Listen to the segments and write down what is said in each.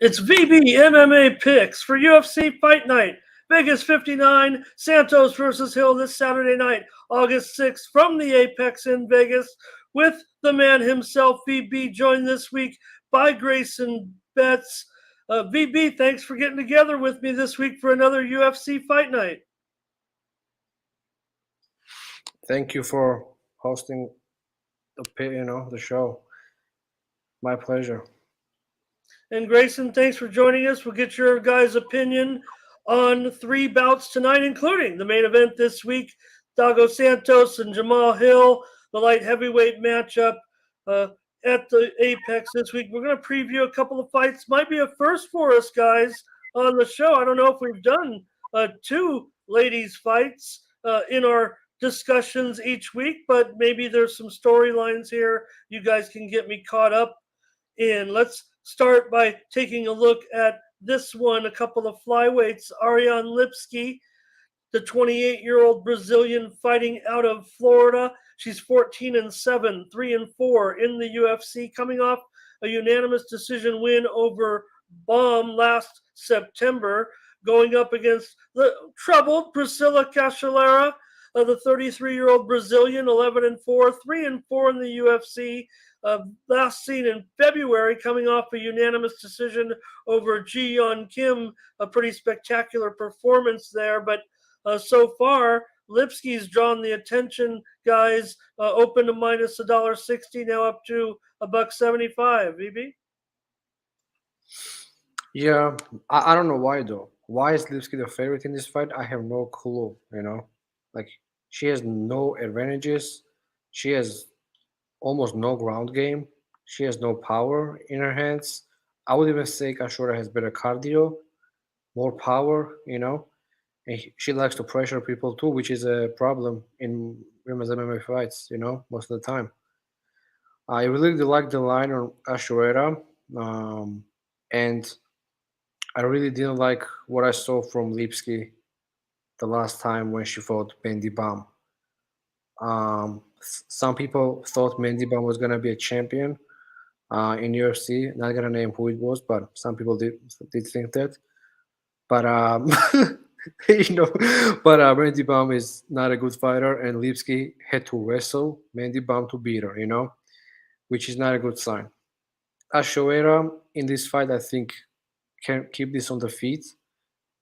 It's VB MMA picks for UFC Fight Night. Vegas 59, Santos versus Hill this Saturday night, August 6th, from the Apex in Vegas, with the man himself, VB, joined this week by Grayson Betts. VB, thanks for getting together with me this week for another UFC Fight Night. Thank you for hosting the show. My pleasure. And Grayson, thanks for joining us. We'll get your guys' opinion on 3 bouts tonight, including the main event this week, Dago Santos and Jamal Hill, the light heavyweight matchup at the Apex this week. We're going to preview a couple of fights. Might be a first for us, guys, on the show. I don't know if we've done 2 ladies' fights in our discussions each week, but maybe there's some storylines here you guys can get me caught up in. Let's start by taking a look at this one. A couple of flyweights. Ariane Lipski, the 28-year-old Brazilian fighting out of Florida. She's 14-7, 3-4 in the UFC, coming off a unanimous decision win over Baum last September, going up against the troubled Priscila Cachoiera, the 33-year-old Brazilian, 11-4, 3-4 in the UFC. Last seen in February, coming off a unanimous decision over Ji Yeon Kim, a pretty spectacular performance there. But so far, Lipski's drawn the attention, guys. Open to minus $1.60, now up to $1.75. VB? Yeah, I don't know why though. Why is Lipski the favorite in this fight? I have no clue. Like she has no advantages. She has almost no ground game. She has no power in her hands. I would even say Cachoeira has better cardio, more power, and she likes to pressure people too, which is a problem in women's MMA fights, most of the time. I really like the line on Cachoeira, and I really didn't like what I saw from Lipski the last time when she fought Bendy Bam. Some people thought Mandy Bam was gonna be a champion in UFC. Not gonna name who it was, but some people did think that. But you know, but Mandy Bam is not a good fighter, and Lipski had to wrestle Mandy Bam to beat her. Which is not a good sign. Cachoeira in this fight, I think, can keep this on the feet.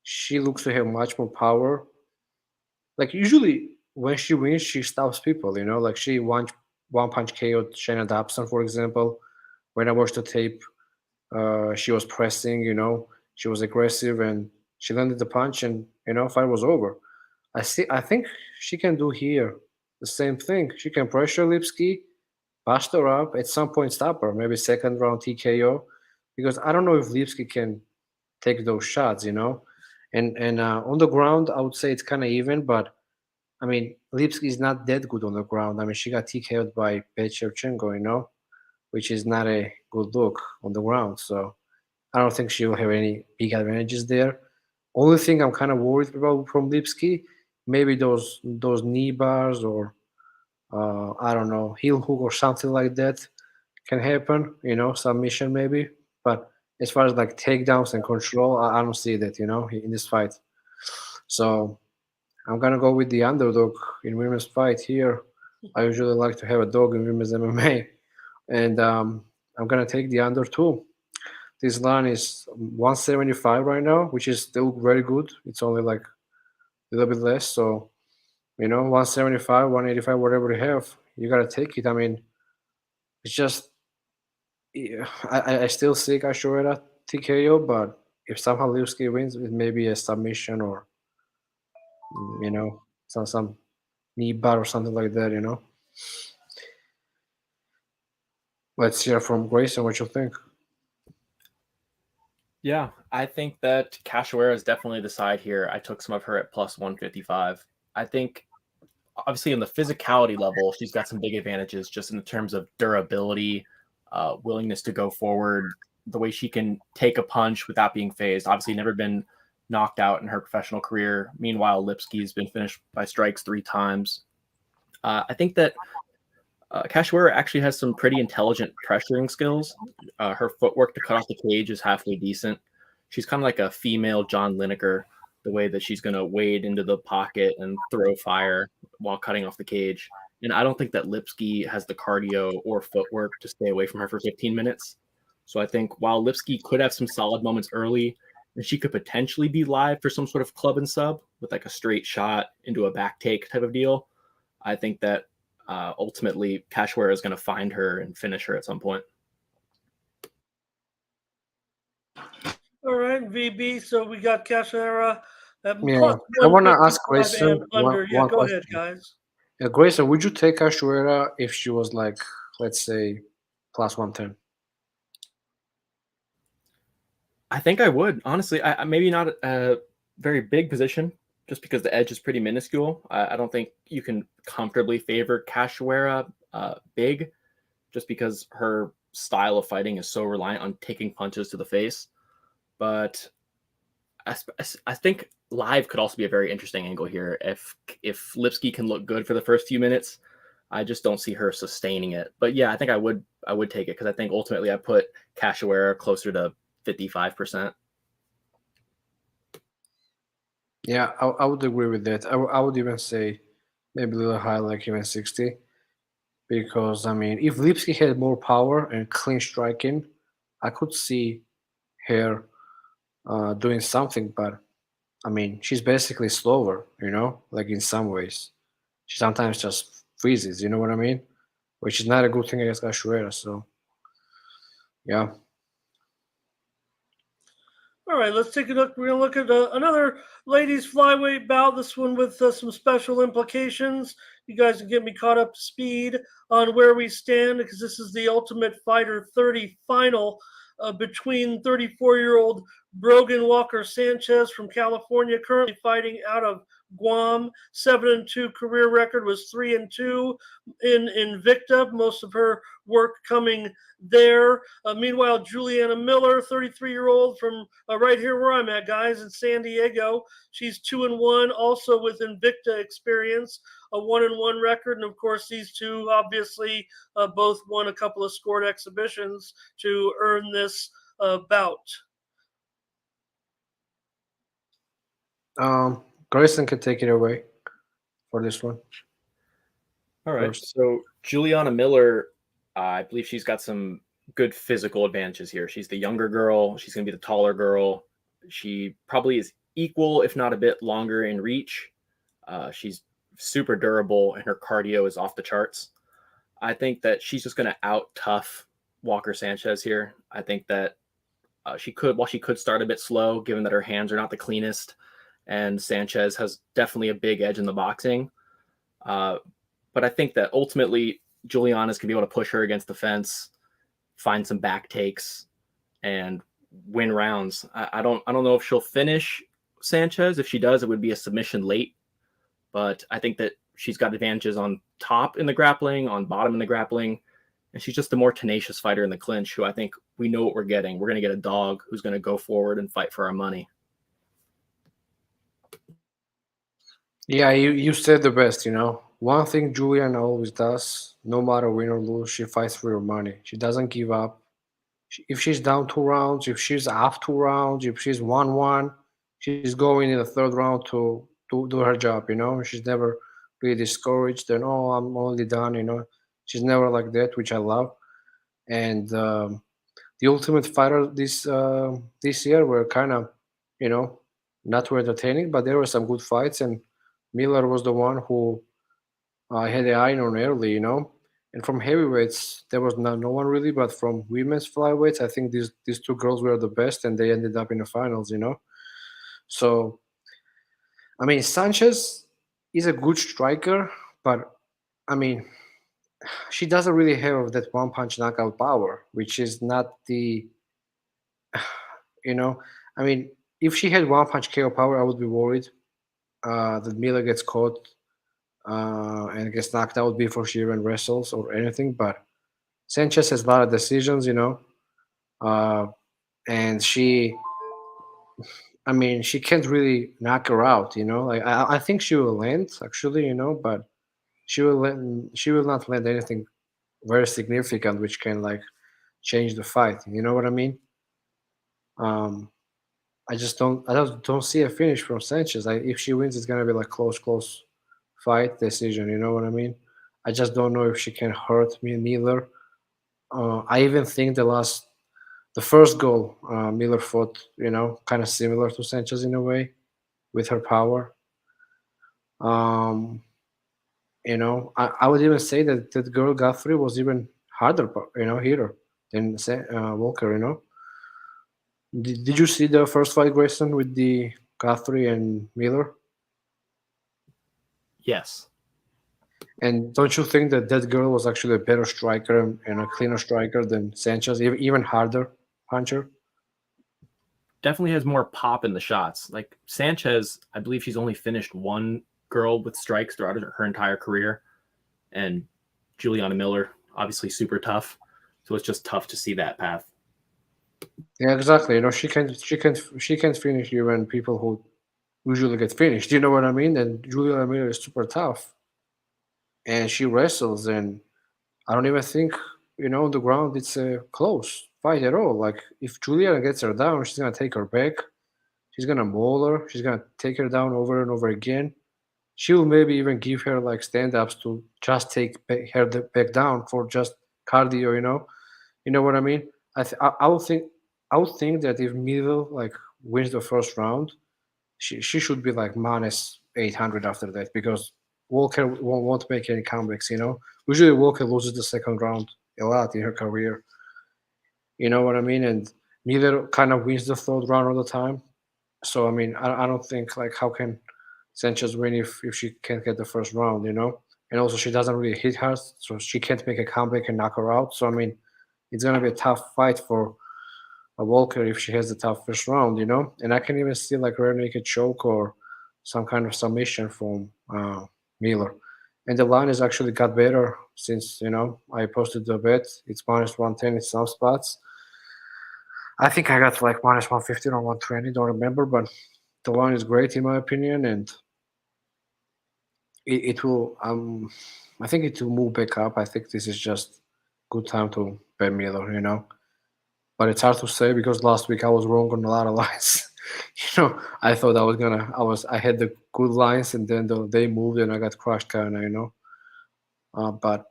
She looks to have much more power. Like usually when she wins, she stops people. Like she one punch KO'd Shannon Dobson, for example. When I watched the tape, she was pressing. She was aggressive, and she landed the punch, and fight was over. I think she can do here the same thing. She can pressure Lipski, bust her up, at some point stop her, maybe second round TKO, because I don't know if Lipski can take those shots. And on the ground, I would say it's kind of even, but I mean, Lipski is not that good on the ground. I mean, she got TKO'd by Shevchenko, which is not a good look on the ground. So I don't think she will have any big advantages there. Only thing I'm kind of worried about from Lipski, maybe those knee bars or I don't know, heel hook or something like that can happen. Submission maybe. But as far as like takedowns and control, I don't see that. In this fight. So I'm gonna go with the underdog in women's fight here. I usually like to have a dog in women's MMA, and I'm gonna take the under too. This line is 175 right now, which is still very good. It's only like a little bit less, so 175, 185, whatever you have, you gotta take it. I mean, it's just yeah, I still see Cachoeira TKO, but if somehow Lipski wins, it may be a submission or some knee bar or something like that. Let's hear from Grayson what you think. Yeah, I think that Cachoeira is definitely the side here. I took some of her at plus 155. I think, obviously, on the physicality level, she's got some big advantages just in terms of durability, willingness to go forward, the way she can take a punch without being phased. Obviously, never been knocked out in her professional career. Meanwhile, Lipski's been finished by strikes 3 times. I think that Cachoeira actually has some pretty intelligent pressuring skills. Her footwork to cut off the cage is halfway decent. She's kind of like a female John Lineker, the way that she's going to wade into the pocket and throw fire while cutting off the cage. And I don't think that Lipski has the cardio or footwork to stay away from her for 15 minutes. So I think while Lipski could have some solid moments early, and she could potentially be live for some sort of club and sub with like a straight shot into a back take type of deal, I think that ultimately Cachoeira is going to find her and finish her at some point. All right, VB. So we got Cachoeira at Yeah, I want to ask 155 Grayson and under. Yeah, one go ahead, question. guys. Yeah, Grayson, would you take Cachoeira if she was like, let's say, plus 110? I think I would, honestly. I maybe not a very big position, just because the edge is pretty minuscule. I don't think you can comfortably favor Cachoeira big, just because her style of fighting is so reliant on taking punches to the face. But I think live could also be a very interesting angle here. If Lipski can look good for the first few minutes, I just don't see her sustaining it. But yeah, I think I would take it, because I think ultimately I put Cachoeira closer to 55%. Yeah, I would agree with that. I would even say maybe a little higher, like even 60. Because, I mean, if Lipski had more power and clean striking, I could see her doing something. But, I mean, she's basically slower, like in some ways. She sometimes just freezes, you know what I mean? Which is not a good thing against Cachoeira. So, yeah. All right, let's take a look. We're going to look at another ladies flyweight bout. This one with some special implications. You guys can get me caught up to speed on where we stand, because this is the Ultimate Fighter 30 final between 34-year-old Brogan Walker-Sanchez from California, currently fighting out of Guam. 7-2 career record, was 3-2 in Invicta. Most of her work coming there. Meanwhile, Juliana Miller, 33-year-old from right here where I'm at, guys, in San Diego. She's 2-1, also with Invicta experience, a 1-1 record. And of course, these two obviously both won a couple of scored exhibitions to earn this bout. Grayson can take it away for this one. All right. First. So Juliana Miller, I believe she's got some good physical advantages here. She's the younger girl. She's going to be the taller girl. She probably is equal, if not a bit longer in reach. She's super durable, and her cardio is off the charts. I think that she's just going to out tough Walker-Sanchez here. I think that she could start a bit slow, given that her hands are not the cleanest, and Sanchez has definitely a big edge in the boxing. But I think that ultimately Juliana's going to be able to push her against the fence, find some back takes, and win rounds. I don't know if she'll finish Sanchez. If she does, it would be a submission late. But I think that she's got advantages on top in the grappling, on bottom in the grappling, and she's just a more tenacious fighter in the clinch, who I think we know what we're getting. We're going to get a dog who's going to go forward and fight for our money. Yeah, you said the best, One thing Juliana always does, no matter win or lose, she fights for her money. She doesn't give up. If she's down 2 rounds, if she's up 2 rounds, if she's 1-1, she's going in the third round to do her job, She's never really discouraged and, oh, I'm only done, She's never like that, which I love. And the Ultimate Fighter this year were kind of, not too entertaining, but there were some good fights, and Miller was the one who had the eye on early, And from heavyweights, there was no one really, but from women's flyweights, I think these two girls were the best, and they ended up in the finals, So, I mean, Sanchez is a good striker, but I mean, she doesn't really have that one punch knockout power, which is not the, I mean, if she had one punch KO power, I would be worried that Miller gets caught and gets knocked out before she even wrestles or anything. But Sanchez has a lot of decisions, and she can't really knock her out, Like I think she will land actually, but she will not land anything very significant, which can like change the fight. You know what I mean? Um, I just don't see a finish from Sanchez. If she wins, it's gonna be like close fight decision. You know what I mean? I just don't know if she can hurt me neither. I even think the first goal Miller fought, kind of similar to Sanchez in a way with her power. Um, I would even say that that girl Guthrie was even harder, hitter than Walker. Did you see the first fight, Grayson, with the Guthrie and Miller? Yes, And don't you think that that girl was actually a better striker and a cleaner striker than Sanchez, even harder puncher? definitely has more pop in the shots. Like Sanchez, I believe she's only finished one girl with strikes throughout her entire career, and Juliana Miller, obviously super tough. So it's just tough to see that path. Yeah, exactly. She can finish even people who usually get finished. You know what I mean? And Julia Miller is super tough, and she wrestles, and I don't even think on the ground it's a close fight at all. Like if Julia gets her down, she's gonna take her back. She's gonna maul her. She's gonna take her down over and over again. She will maybe even give her like stand ups to just take her back down for just cardio. You know what I mean? I would think that if Middle like wins the first round, she should be like minus 800 after that because Walker won't make any comebacks. Usually Walker loses the second round a lot in her career. You know what I mean? And Miller kind of wins the third round all the time. So I mean, I don't think like how can Sanchez win if she can't get the first round, And also she doesn't really hit her, so she can't make a comeback and knock her out. So I mean, it's gonna be a tough fight for a Walker if she has the tough first round. And I can even see like rear naked choke or some kind of submission from Miller. And the line has actually got better since I posted the bet. It's minus 110 in some spots. I think I got like minus 115 or 120, don't remember, but the line is great in my opinion, and it will. I think it will move back up. I think this is just good time to bet Miller. But it's hard to say because last week I was wrong on a lot of lines. I thought I had the good lines, and then they moved, and I got crushed, kind of. But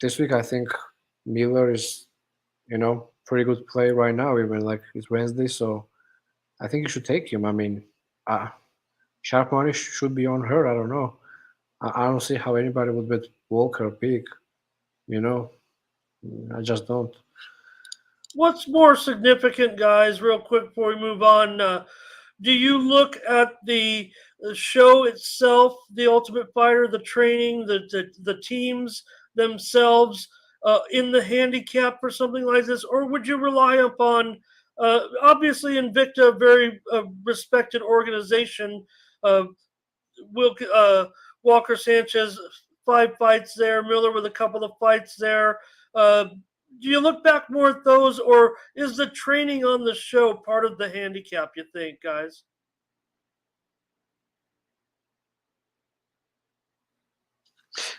this week I think Miller is, pretty good play right now. Even like it's Wednesday, so I think you should take him. I mean, uh, sharp money should be on her. I don't know. I don't see how anybody would bet Walker big. You know, I just don't. What's more significant, guys, real quick before we move on? Do you look at the show itself, the Ultimate Fighter, the training, the teams themselves in the handicap for something like this, or would you rely upon obviously Invicta, a very respected organization, uh, Will Walker-Sanchez 5 fights there, Miller with a couple of fights there. Do you look back more at those, or is the training on the show part of the handicap? You think, guys?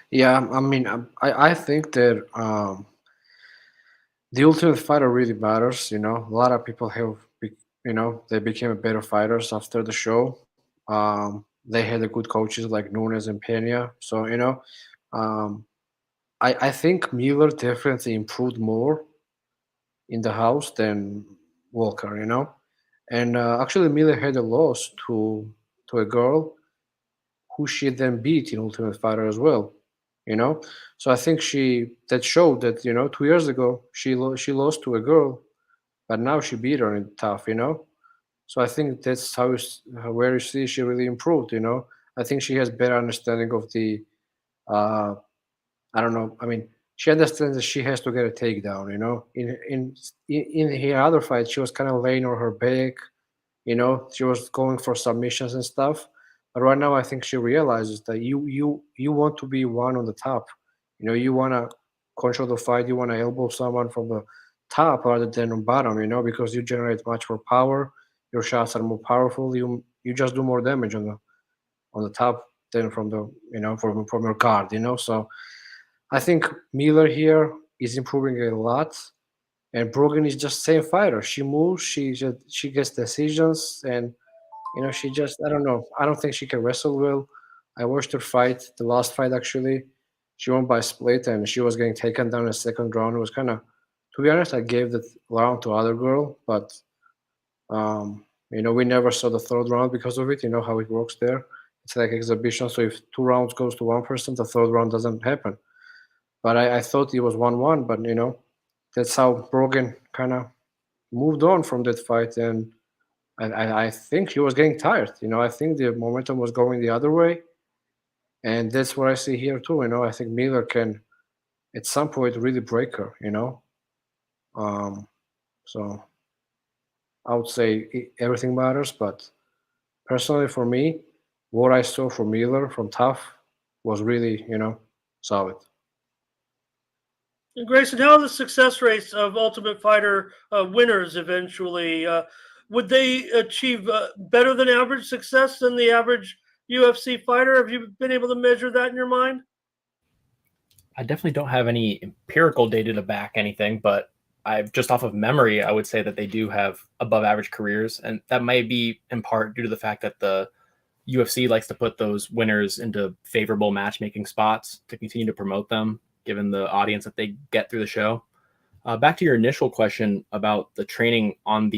Yeah, I mean, I think that the Ultimate Fighter really matters. A lot of people they became better fighters after the show. They had the good coaches like Nunes and Pena. So um, I think Miller definitely improved more in the house than Walker. And actually Miller had a loss to a girl who she then beat in Ultimate Fighter as well. You know, so I think that showed that 2 years ago she lost to a girl, but now she beat her in tough. So I think that's where you see she really improved. I think she has better understanding of the uh, I don't know. I mean, she understands that she has to get a takedown. In her other fight, she was kind of laying on her back. She was going for submissions and stuff. But right now, I think she realizes that you want to be one on the top. You want to control the fight. You want to elbow someone from the top rather than on bottom. Because you generate much more power. Your shots are more powerful. You just do more damage on the top than from the from your guard. So I think Miller here is improving a lot, and Brogan is just same fighter. She moves, she gets decisions, and she just I don't know. I don't think she can wrestle well. I watched her fight, the last fight actually. She won by split, and she was getting taken down in the second round. It was kind of, to be honest, I gave the round to other girl, but we never saw the third round because of it. You know how it works there. It's like exhibition. So if two rounds goes to one person, the third round doesn't happen. But I thought it was 1-1. But that's how Brogan kind of moved on from that fight, and I think he was getting tired. I think the momentum was going the other way, and that's what I see here too. I think Miller can at some point really break her. So I would say everything matters, but personally for me, what I saw from Miller from Tough was really solid. And Grayson, how are the success rates of Ultimate Fighter winners eventually? Would they achieve better than average success than the average UFC fighter? Have you been able to measure that in your mind? I definitely don't have any empirical data to back anything, but just off of memory, I would say that they do have above average careers. And that might be in part due to the fact that the UFC likes to put those winners into favorable matchmaking spots to continue to promote them, given the audience that they get through the show. Back to your initial question about the training on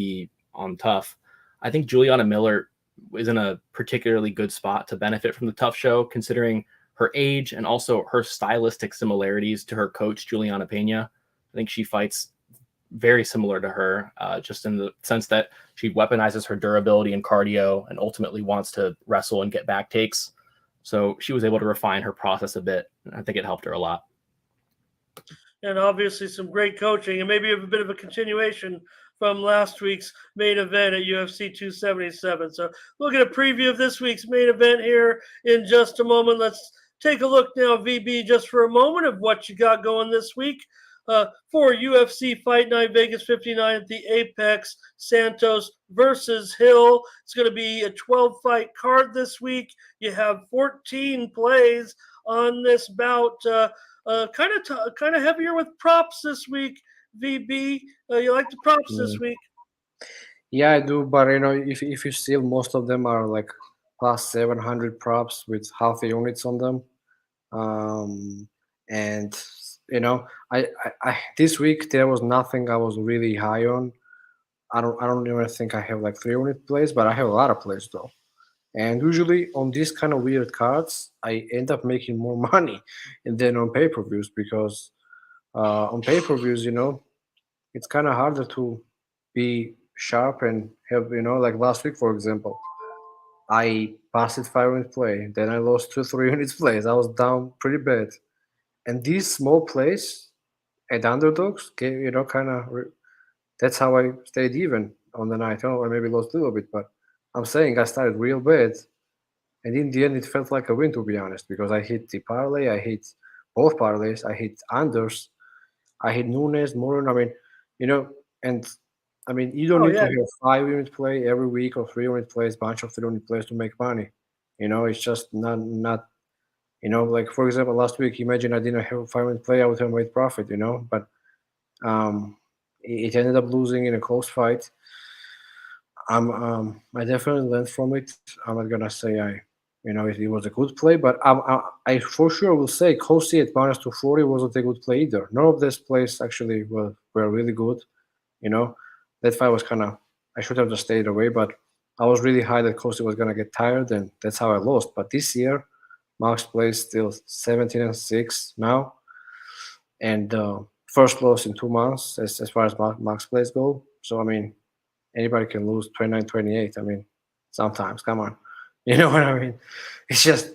Tough, I think Juliana Miller is in a particularly good spot to benefit from the Tough show, considering her age and also her stylistic similarities to her coach, Juliana Pena. I think she fights very similar to her, just in the sense that she weaponizes her durability and cardio and ultimately wants to wrestle and get back takes. So she was able to refine her process a bit. I think it helped her a lot. And obviously some great coaching, and maybe a bit of a continuation from last week's main event at UFC 277. So we'll get a preview of this week's main event here in just a moment. Let's take a look now, VB, just for a moment of what you got going this week. For UFC Fight Night Vegas 59 at the Apex, Santos versus Hill. It's going to be a 12-fight card this week. You have 14 plays on this bout. Kind of heavier with props this week, VB. You like the props this week? Yeah, I do, but if you see, most of them are like plus 700 props with half units on them, and I this week there was nothing I was really high on. I don't even think I have like 3 unit plays, but I have a lot of plays though. And usually on these kind of weird cards, I end up making more money than on pay-per-views, because on pay-per-views, it's kind of harder to be sharp and have, like last week, for example, I passed 5 unit play, then I lost 2-3 units plays. I was down pretty bad. And these small plays at underdogs, kind of, that's how I stayed even on the night. Oh, I maybe lost a little bit, but I'm saying I started real bad. And in the end, it felt like a win, to be honest, because I hit the parlay, I hit both parlays, I hit unders, I hit Nunes, Morin. I mean, and I mean, you don't Oh, need to yeah. have 5 unit play every week or 3 unit plays, bunch of 3 unit plays to make money. It's just not. Like for example, last week, imagine I didn't have a 5 unit play, I would have made profit. But it ended up losing in a close fight. I definitely learned from it. I'm not gonna say it was a good play, but I for sure will say Kosi at minus 240 wasn't a good play either. None of these plays actually were really good. That fight was kind of, I should have just stayed away, but I was really high that Kosi was gonna get tired, and that's how I lost. But this year, Max plays still 17-6 now, and first loss in 2 months as far as Max plays go. So I mean, anybody can lose 29-28. I mean, sometimes, come on. You know what I mean? It's just,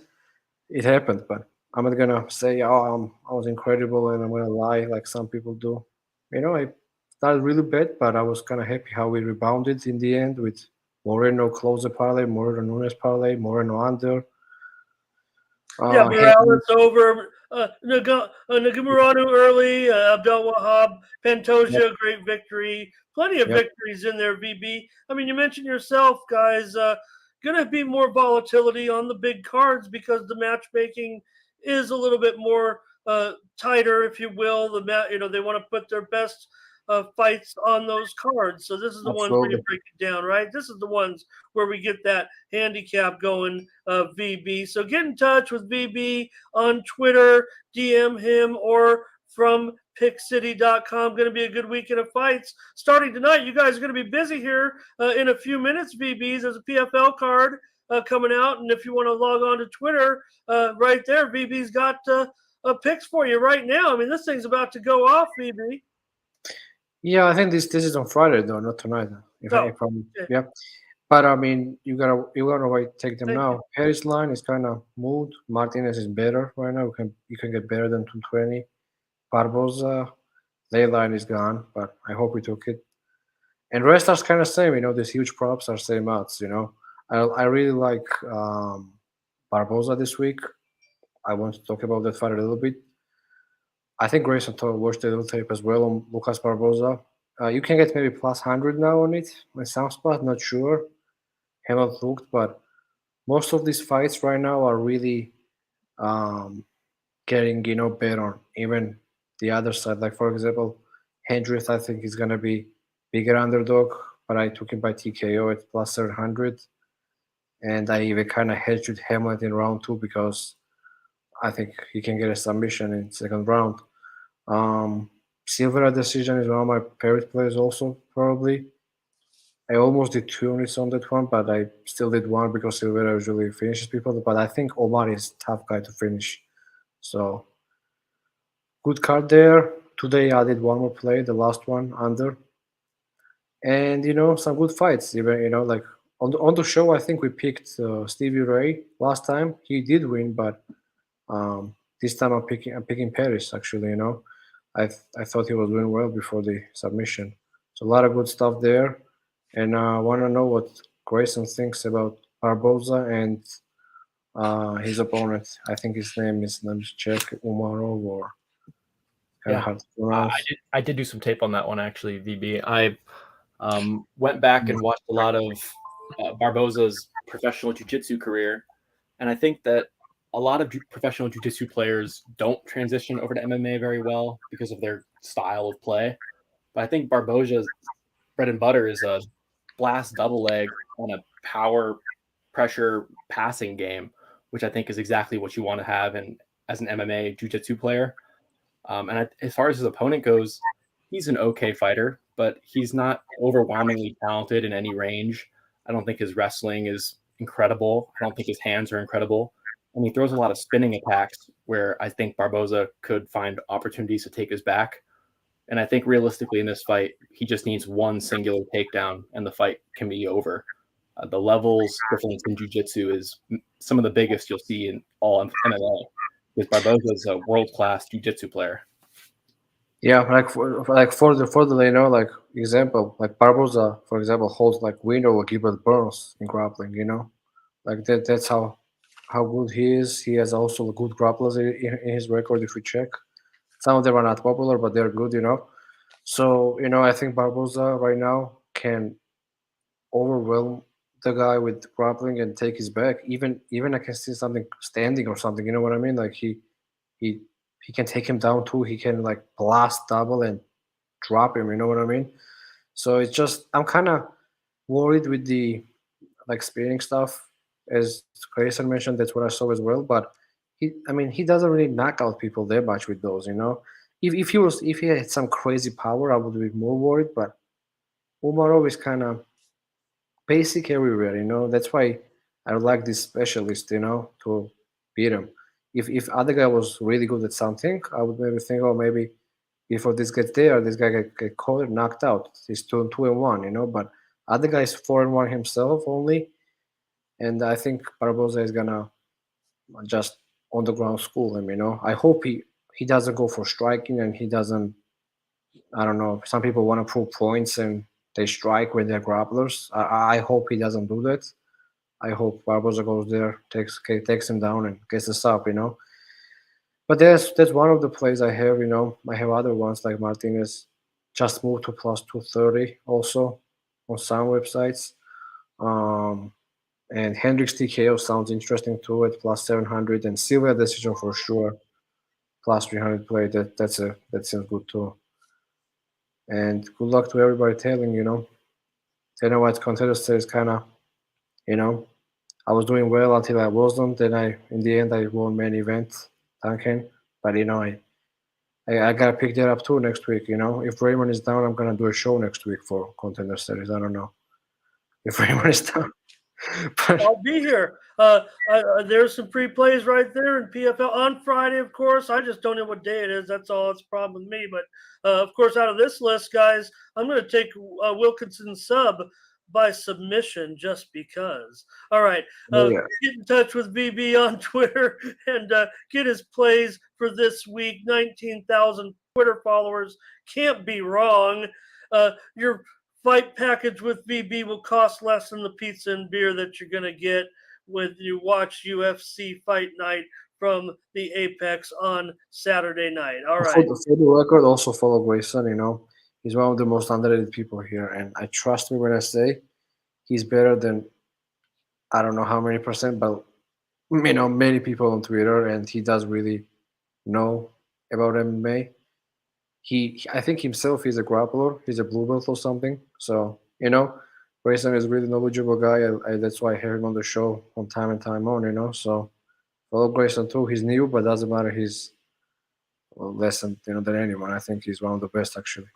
it happened. But I'm not going to say, oh, I was incredible and I'm going to lie like some people do. I started really bad, but I was kind of happy how we rebounded in the end with Moreno closer parlay, Moreno Nunes parlay, Moreno under. Yeah, Heavy, Morales over. Nagamuranu early. Abdul Wahab, yep, Pantoja, great victory. Plenty of yep. victories in there, VB. I mean, you mentioned yourself, guys. Going to be more volatility on the big cards because the matchmaking is a little bit more tighter, if you will. They want to put their best fights on those cards. So this is the ones where you Absolutely. break it down, right? This is the ones where we get that handicap going, VB. So get in touch with VB on Twitter, DM him, or from pickcity.com. Going to be a good weekend of fights starting tonight. You guys are going to be busy here in a few minutes, VBs. There's a PFL card coming out, and if you want to log on to Twitter, right there, VB's got picks for you right now. I mean, this thing's about to go off, VB. Yeah, I think this is on Friday though, not tonight. If Oh, I'm, okay. yeah. But I mean, you gotta wait, take them Thank now. you. Harris line is kind of moved. Martinez is better right now. You can get better than 220. Barboza, their line is gone, but I hope we took it. And rest are kind of same. These huge props are same odds. I really like Barboza this week. I want to talk about that fight a little bit. I think Grayson watched the little tape as well on Lucas Barboza. You can get maybe plus 100 now on it on some spot. Not sure. Haven't looked, but most of these fights right now are really um, getting bet on. Even the other side, like for example, Hendricks, I think is gonna be bigger underdog, but I took him by TKO at plus 700, and I even kind of hedged with Hamlet in round 2 because I think he can get a submission in second round. Silvera decision is one of my favorite plays also probably. I almost did 2 units on that one, but I still did one because Silvera usually finishes people. But I think Omar is a tough guy to finish. So good card there. Today I did one more play, the last one under. And some good fights. Even like on the show, I think we picked Stevie Ray last time. He did win, but this time I'm picking Paris actually. I thought he was doing well before the submission. So a lot of good stuff there. And I want to know what Grayson thinks about Barboza and his opponent. I think his name is, let me check, Umarov, or kind of Yeah. hard to I pronounce. did do some tape on that one actually, VB. I went back and watched a lot of Barboza's professional jiu-jitsu career, and I think that a lot of professional jiu-jitsu players don't transition over to MMA very well because of their style of play. But I think Barboza's bread and butter is a blast double leg on a power pressure passing game, which I think is exactly what you want to have as an MMA jiu-jitsu player. As far as his opponent goes, he's an okay fighter, but he's not overwhelmingly talented in any range. I don't think his wrestling is incredible. I don't think his hands are incredible. And he throws a lot of spinning attacks where I think Barboza could find opportunities to take his back. And I think realistically in this fight, he just needs one singular takedown and the fight can be over. The levels difference in jiu-jitsu is some of the biggest you'll see in all MMA. Because Barboza is a world-class jiu-jitsu player. Yeah, like for the like example, like Barboza, for example, holds like win over Gilbert Burns in grappling. Like that's how good he is. He has also good grapplers in his record. If we check, some of them are not popular, but they're good. So I think Barboza right now can overwhelm the guy with grappling and take his back. Even I can see something standing or something. You know what I mean? Like he he can take him down too. He can like blast double and drop him. You know what I mean? So it's just I'm kind of worried with the like spinning stuff, as Grayson mentioned. That's what I saw as well. But he doesn't really knock out people that much with those. If he had some crazy power, I would be more worried. But Umarov is kind of basic everywhere. That's why I would like this specialist, to beat him. If other guy was really good at something, I would maybe think, oh, maybe before this gets there, this guy get caught, knocked out. He's 2-1, But other guy is 4-1 himself only, and I think Barboza is gonna just on the ground school him. I hope he doesn't go for striking and he doesn't. I don't know. Some people want to prove points and they strike with their grapplers. I hope he doesn't do that. I hope Barboza goes there, takes him down, and gets the sub. But that's one of the plays I have. I have other ones like Martinez just moved to plus 230 also on some websites. And Hendricks TKO sounds interesting too at plus 700, and Silva decision for sure plus 300 play. That seems good too. And good luck to everybody telling. What contender series kind of, I was doing well until I wasn't. Then in the end, I won main event, Duncan. But I gotta pick that up too next week. If Raymond is down, I'm gonna do a show next week for contender series. I don't know if Raymond is down. But I'll be here. There's some free plays right there in PFL on Friday, of course. I just don't know what day it is. That's all. It's a problem with me. But of course, out of this list, guys, I'm going to take Wilkinson sub by submission just because. All right. yeah. Get in touch with VB on Twitter and get his plays for this week. 19,000 Twitter followers. Can't be wrong. Your fight package with VB will cost less than the pizza and beer that you're going to get when you watch UFC Fight Night from the Apex on Saturday night. All right. For the record, also follow Grayson. He's one of the most underrated people here, and I trust me when I say he's better than I don't know how many percent, but many people on Twitter, and he does really know about MMA. I think himself he's a grappler. He's a blue belt or something. So Grayson is a really knowledgeable guy. That's why I hear him on the show from time and time on. So follow Grayson too. He's new, but doesn't matter. He's less than anyone. I think he's one of the best actually.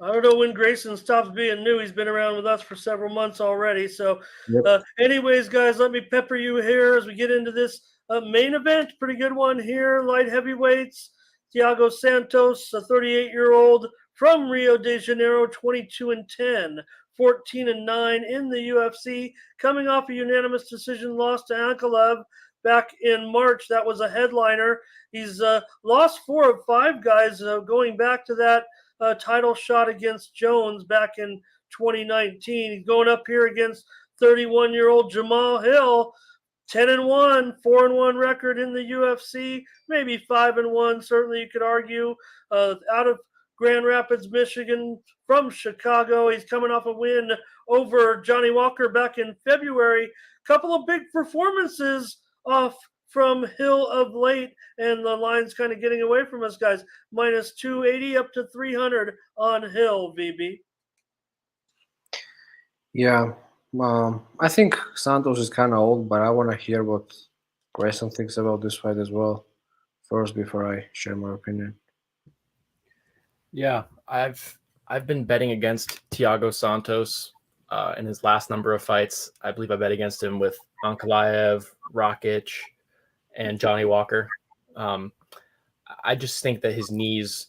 I don't know when Grayson stops being new. He's been around with us for several months already. So, Yep. anyways, guys, let me pepper you here as we get into this main event. Pretty good one here. Light heavyweights. Thiago Santos, a 38-year-old from Rio de Janeiro, 22-10, 14-9 in the UFC, coming off a unanimous decision loss to Ankalaev back in March. That was a headliner. He's lost 4 of 5 guys going back to that title shot against Jones back in 2019. He's going up here against 31-year-old Jamal Hill, 10-1, 4-1 record in the UFC, maybe 5-1. Certainly, you could argue. Out of Grand Rapids, Michigan, from Chicago, he's coming off a win over Johnny Walker back in February. Couple of big performances off from Hill of late, and the line's kind of getting away from us, guys. Minus 280 up to 300 on Hill, VB. Yeah. I think Santos is kind of old, but I want to hear what Grayson thinks about this fight as well first before I share my opinion. Yeah, I've been betting against Thiago Santos in his last number of fights. I believe I bet against him with Ankalaev, Rakic, and Johnny Walker. I just think that his knees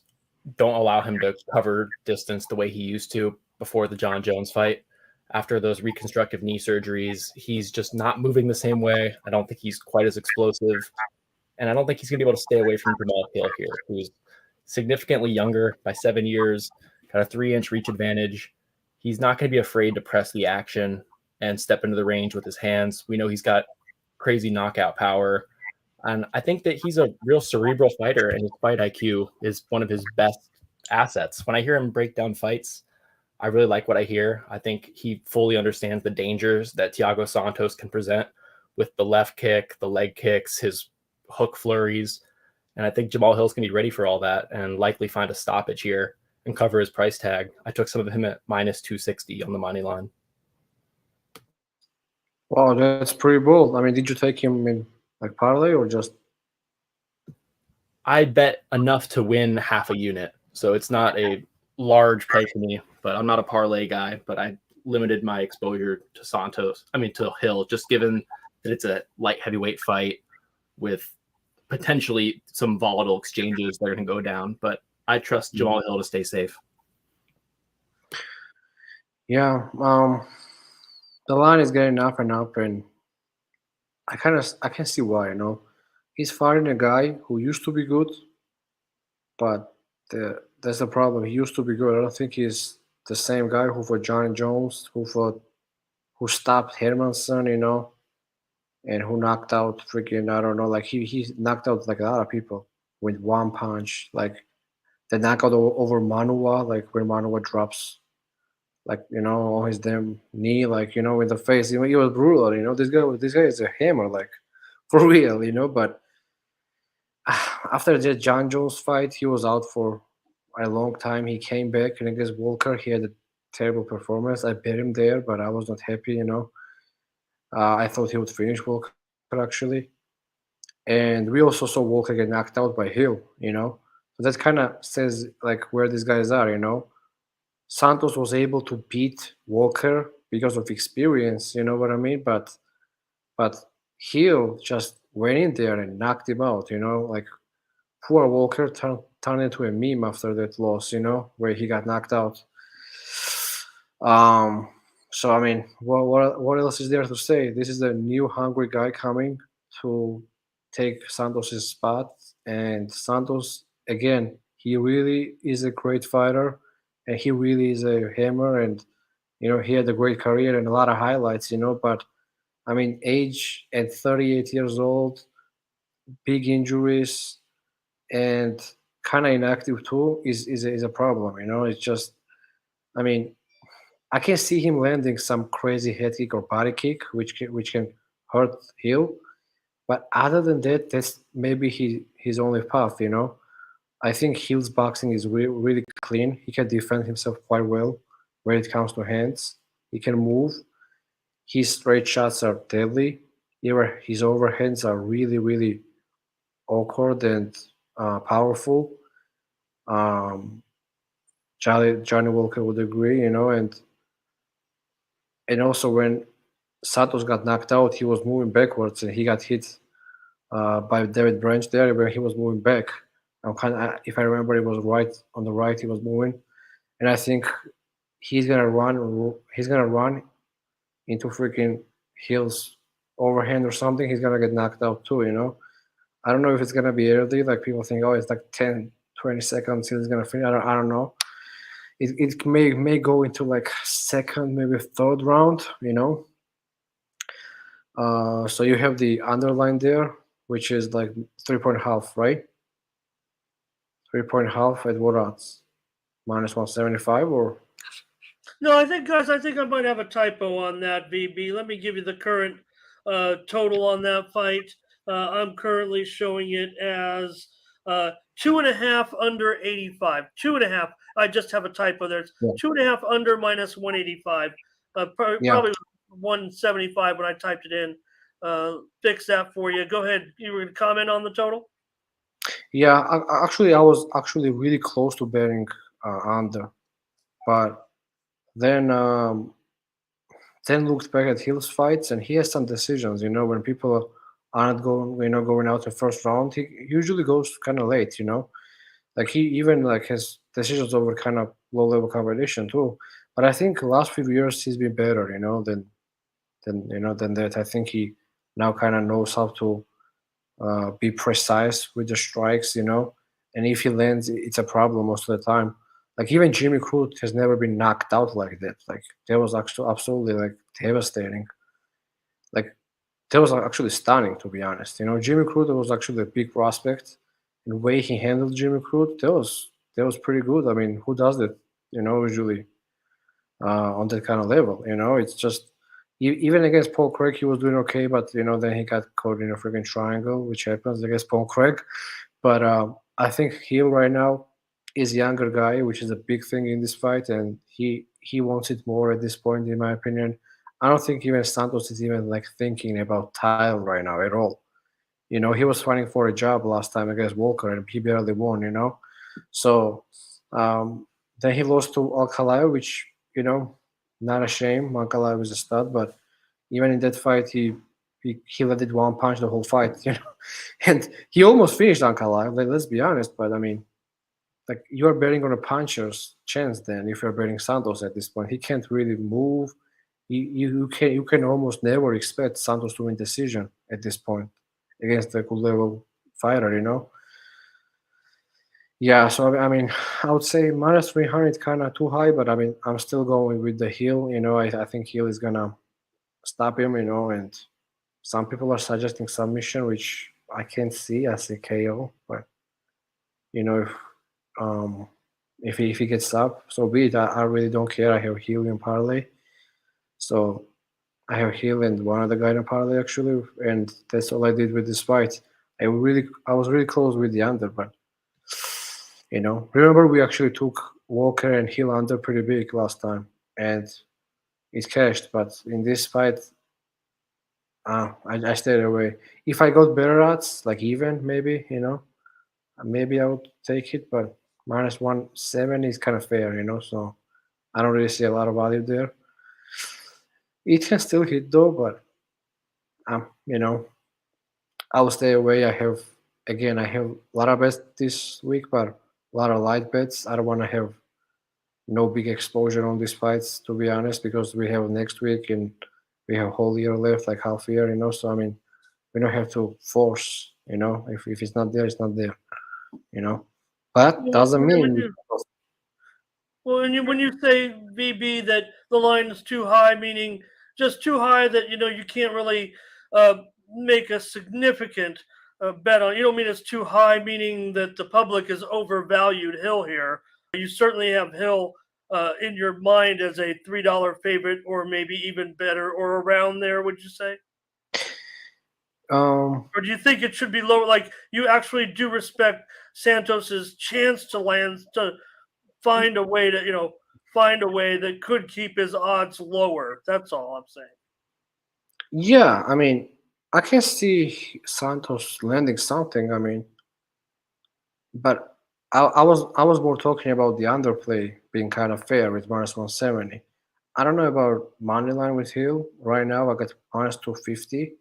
don't allow him to cover distance the way he used to before the John Jones fight. After those reconstructive knee surgeries, he's just not moving the same way. I don't think he's quite as explosive. And I don't think he's going to be able to stay away from Jamal Hill here, who's significantly younger by 7 years, got a 3-inch reach advantage. He's not going to be afraid to press the action and step into the range with his hands. We know he's got crazy knockout power. And I think that he's a real cerebral fighter, and his fight IQ is one of his best assets. When I hear him break down fights, I really like what I hear. I think he fully understands the dangers that Thiago Santos can present with the left kick, the leg kicks, his hook flurries. And I think Jamal Hill's going to be ready for all that and likely find a stoppage here and cover his price tag. I took some of him at minus 260 on the money line. Wow, that's pretty bold. I mean, did you take him in like parlay or just? I bet enough to win half a unit. So it's not a large play for me, but I'm not a parlay guy, but I limited my exposure to to Hill, just given that it's a light heavyweight fight with potentially some volatile exchanges that are going to go down, but I trust Jamal Hill to stay safe. Yeah, the line is getting up and up, and I can see why. He's fighting a guy who used to be good, but that's the problem. He used to be good. I don't think he's the same guy who fought Johnny Jones, who stopped Hermanson, and who knocked out freaking, I don't know, like he knocked out like a lot of people with one punch. Like the knockout over Manua, like when Manua drops, like, on his damn knee, like, in the face. He was brutal, this guy is a hammer, like, for real, but after the John Jones fight, he was out for a long time. He came back and against Walker, he had a terrible performance. I bet him there, but I was not happy. I thought he would finish Walker actually, and we also saw Walker get knocked out by Hill. So that kind of says like where these guys are. Santos was able to beat Walker because of experience. You know what I mean? But Hill just went in there and knocked him out. Like poor Walker turned into a meme after that loss. Where he got knocked out. Um. So I mean, what else is there to say? This is a new hungry guy coming to take Santos's spot, and Santos again, he really is a great fighter, and he really is a hammer, and he had a great career and a lot of highlights. But I mean, age at 38 years old, big injuries, and kind of inactive too is a problem. It's just, I mean, I can see him landing some crazy head kick or body kick, which can hurt Hill. But other than that, that's maybe his only path. I think Hill's boxing is really clean. He can defend himself quite well when it comes to hands. He can move. His straight shots are deadly. His overhands are really, really awkward and powerful. Um, Johnny Walker would agree, and also when Santos got knocked out, he was moving backwards and he got hit by David Branch there where he was moving back. I'm kind of, if I remember, it was right on the right he was moving, and I think he's gonna run. He's gonna run into freaking Hill's overhand or something. He's gonna get knocked out too. I don't know if it's gonna be early. Like people think, oh, it's like 10, 20 seconds till he's gonna finish. I don't know. It may go into like second, maybe third round. So you have the underline there, which is like 3.5, right? 3.5 at what odds? Minus 175 or? No, I think, guys, I might have a typo on that, VB. Let me give you the current total on that fight. I'm currently showing it as 2.5 under 85. 2.5. I just have a typo there. It's Yeah. 2.5 under minus 185. Probably 175 when I typed it in. Fix that for you. Go ahead. You were going to comment on the total? Yeah, I was actually really close to betting under, but then looked back at Hill's fights and he has some decisions. When people aren't going out the first round, he usually goes kind of late. Like he even like has decisions over kind of low level competition too. But I think the last few years he's been better. Than that. I think he now kind of knows how to be precise with the strikes, and if he lands, it's a problem most of the time. Like even Jimmy Crute has never been knocked out like that. Like that was actually absolutely like devastating. Like that was actually stunning, to be honest. Jimmy Crute was actually a big prospect, and the way he handled Jimmy Crute, that was pretty good. I mean, who does that? Usually on that kind of level. It's just even against Paul Craig, he was doing okay, but then he got caught in a freaking triangle, which happens against Paul Craig. But I think Hill right now is a younger guy, which is a big thing in this fight, and he wants it more at this point, in my opinion. I don't think even Santos is even like thinking about title right now at all. He was fighting for a job last time against Walker, and he barely won. So then he lost to Alcala, which not a shame. Alcala was a stud, but even in that fight, he landed one punch the whole fight, and he almost finished Alcala. Let's be honest, but I mean, like you are betting on a puncher's chance. Then, if you're betting Santos at this point, he can't really move. You can almost never expect Santos to win decision at this point against a good level fighter. Yeah, so I mean, I would say minus 300 kind of too high, but I mean, I'm still going with the Hill. I think Hill is gonna stop him. And some people are suggesting submission, which I can't see. I see KO, but if if he gets up, so be it. I really don't care. I have Hill in parlay, so I have Hill and one other guy in parlay actually, and that's all I did with this fight. I was really close with the under, but remember we actually took Walker and Hill under pretty big last time, and it cashed. But in this fight, I stayed away. If I got better odds, like even maybe, maybe I would take it. But -170 is kind of fair, So I don't really see a lot of value there. It can still hit though, but I will stay away. I have a lot of bets this week, but a lot of light bets. I don't want to have no big exposure on these fights, to be honest, because we have next week and we have a whole year left, like half a year, So I mean, we don't have to force, if it's not there, it's not there, But doesn't mean Well, when you say VB that the line is too high, meaning just too high that you can't really make a significant bet on. You don't mean it's too high, meaning that the public has overvalued Hill here. You certainly have Hill in your mind as a $3 favorite, or maybe even better, or around there. Would you say? Or do you think it should be lower? Like you actually do respect Santos's chance to find a way that could keep his odds lower. That's all I'm saying. yeah, I mean, I can see Santos landing something. I mean, but I was more talking about the underplay being kind of fair with -170. I don't know about money line with Hill right now. I got -250,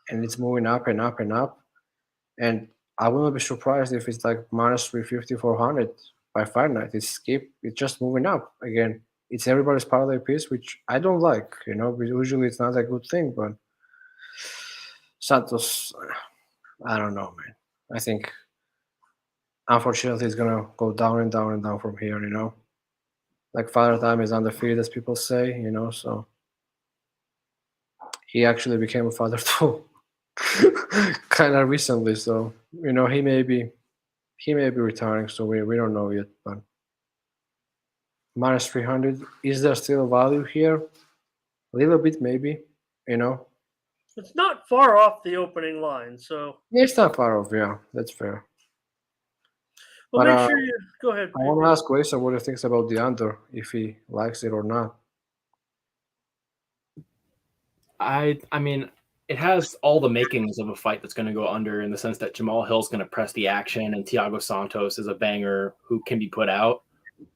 and it's moving up and up and up. And I wouldn't be surprised if it's like -350, 400 by fight night. It's just moving up again. It's everybody's parlay piece, which I don't like. Usually it's not a good thing, but Santos, I don't know, man. I think unfortunately it's gonna go down and down and down from here. Like Father Time is undefeated, as people say. So he actually became a father too, kind of recently. So he may be retiring. So we don't know yet. But -300, is there still value here? A little bit, maybe. It's not far off the opening line, so Yeah, it's not far off. Yeah, that's fair. well, But make sure you go ahead. I want to ask Grayson what he thinks about the under, if he likes it or not. I mean, it has all the makings of a fight that's going to go under, in the sense that Jamal Hill's going to press the action and Thiago Santos is a banger who can be put out,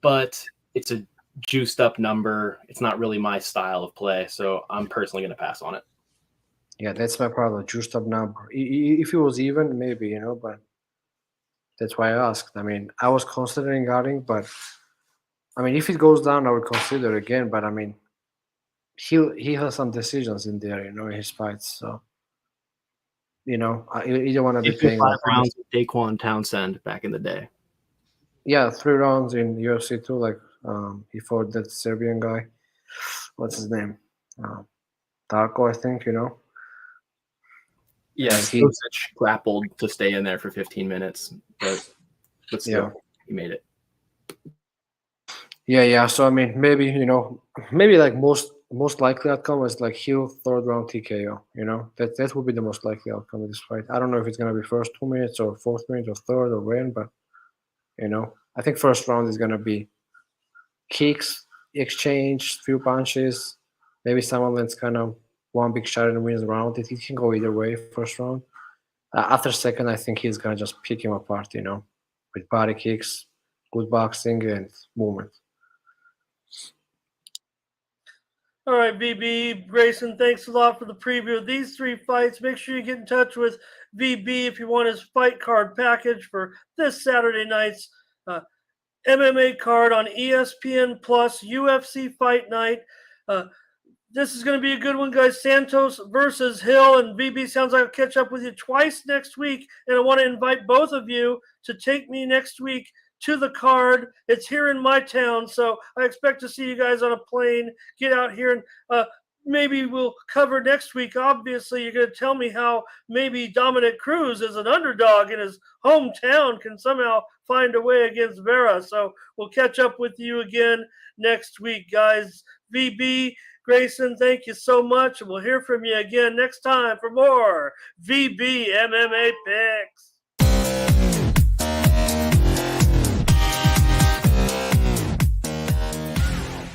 but it's a juiced up number. It's not really my style of play, so I'm personally going to pass on it. Yeah, that's my problem. Juiced up number. If it was even, maybe, but that's why I asked. I mean, I was considering guarding, but I mean, if it goes down, I would consider again. But I mean, he has some decisions in there, in his fights. So, you don't want to be paying 5 rounds with Daquan Townsend back in the day. Yeah, 3 rounds in UFC too. Like he fought that Serbian guy. What's his name? Darko, I think. Yeah, he grappled to stay in there for 15 minutes, but still, he made it. Yeah. So I mean, maybe maybe like most likely outcome is like Hill 3rd round TKO. That would be the most likely outcome of this fight. I don't know if it's gonna be first 2 minutes or 4th minute or 3rd or when, but I think first round is gonna be kicks, exchange, few punches, maybe someone lands kind of one big shot and wins the round. It can go either way first round. After second, I think he's gonna just pick him apart, with body kicks, good boxing, and movement. All right, VB, Grayson, thanks a lot for the preview of these 3 fights. Make sure you get in touch with VB if you want his fight card package for this Saturday night's MMA card on ESPN Plus, UFC Fight Night. This is going to be a good one, guys. Santos versus Hill, and VB sounds like I'll catch up with you twice next week, and I want to invite both of you to take me next week to the card. It's here in my town, so I expect to see you guys on a plane. Get out here, and maybe we'll cover next week. Obviously, you're going to tell me how maybe Dominic Cruz, as an underdog in his hometown, can somehow find a way against Vera. So we'll catch up with you again next week, guys. VB, Grayson, thank you so much. And we'll hear from you again next time for more VB MMA picks.